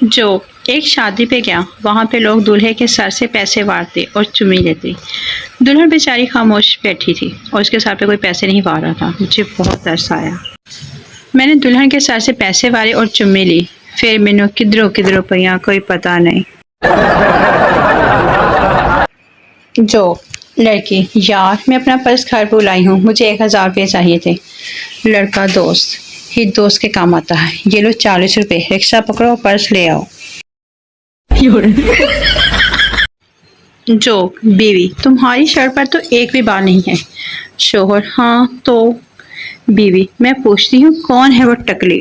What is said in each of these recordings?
جو ایک شادی پہ گیا، وہاں پہ لوگ دولہے کے سر سے پیسے وارتے اور چمی لیتے۔ دلہن بیچاری خاموش بیٹھی تھی اور اس کے سر پہ کوئی پیسے نہیں وار رہا تھا۔ مجھے بہت ترس آیا۔ میں نے دلہن کے سر سے پیسے وارے اور چمی لی، پھر مینوں کدھروں پیا کوئی پتہ نہیں۔ جو لڑکی، یار میں اپنا پرس گھر پہ لائی ہوں، مجھے 1000 روپے چاہیے تھے۔ لڑکا، دوست ہی دوست کے کام آتا ہے، یہ لو 40 روپے، رکشہ پکڑو اور پرس لے آؤ۔ جو بیوی، تمہاری شرٹ پر تو ایک بھی بال نہیں ہے۔ شوہر، ہاں تو؟ بیوی، میں پوچھتی ہوں کون ہے وہ ٹکلی؟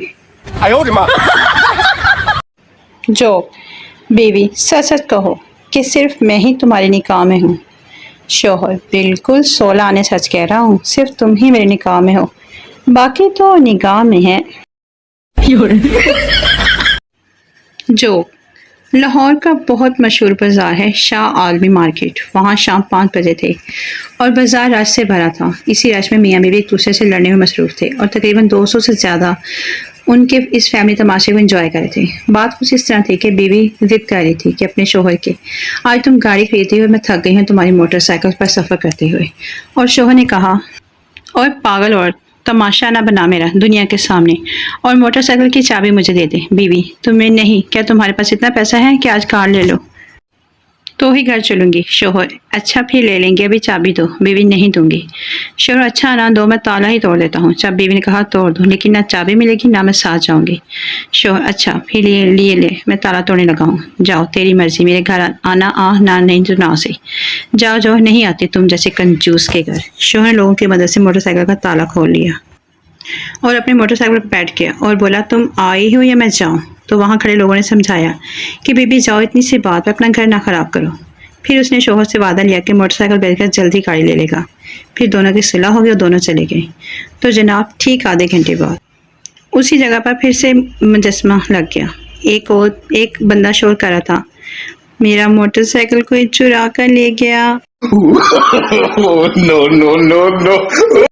جو بیوی، سچ کہو کہ صرف میں ہی تمہاری نکاح میں ہوں؟ شوہر، بالکل 16 آنے سچ کہہ رہا ہوں، صرف تم ہی میرے نکاح میں ہو، باقی تو نگاہ میں ہے۔ جو لاہور کا بہت مشہور بازار ہے شاہ عالمی مارکیٹ، وہاں شام 5 بجے تھے اور بازار رش سے بھرا تھا۔ اسی رش میں میاں بیوی ایک دوسرے سے لڑنے میں مصروف تھے اور تقریباً 200 سے زیادہ ان کے اس فیملی تماشے کو انجوائے کر رہے تھے۔ بات کچھ اس طرح تھی کہ بیوی ضد کر رہی تھی کہ اپنے شوہر کے، آج تم گاڑی خریدتے ہوئے میں تھک گئی ہوں تمہاری موٹر سائیکل پر سفر کرتے ہوئے، اور شوہر نے کہا، اور پاگل عورت، تماشا نہ بنا میرا دنیا کے سامنے، اور موٹر سائیکل کی چابی مجھے دے دے۔ بیوی، تمہیں نہیں، کیا تمہارے پاس اتنا پیسہ ہے کہ آج کار لے لو؟ تو ہی گھر چلوں گی۔ شوہر، اچھا پھر لے لیں گے، ابھی چابی دو۔ بیوی، نہیں دوں گی۔ شوہر، اچھا نہ دو، میں تالا ہی توڑ دیتا ہوں۔ جب بیوی نے کہا توڑ دو، لیکن نہ چابی ملے گی نہ میں ساتھ جاؤں گی۔ شوہر، اچھا پھر لیے لے، میں تالا توڑنے لگا ہوں۔ جاؤ، تیری مرضی، میرے گھر آنا آ، نہ نہیں تو نہ سے، جاؤ نہیں آتی تم جیسے کنجوس کے گھر۔ شوہر نے لوگوں کی مدد سے موٹر سائیکل کا تالا کھول لیا اور اپنی موٹر سائیکل پر بیٹھ گیا اور بولا، تم آئی ہو یا میں جاؤں؟ تو وہاں کھڑے لوگوں نے سمجھایا کہ بی بی جاؤ، اتنی سی بات پہ اپنا گھر نہ خراب کرو۔ پھر اس نے شوہر سے وعدہ لیا کہ موٹر سائیکل بیچ کر جلدی گاڑی لے لے گا۔ پھر دونوں کی صلح ہو گئی اور دونوں چلے گئے۔ تو جناب ٹھیک آدھے گھنٹے بعد اسی جگہ پر پھر سے مجسمہ لگ گیا۔ ایک بندہ شور کر رہا تھا، میرا موٹر سائیکل کوئی چرا کر لے گیا۔ No.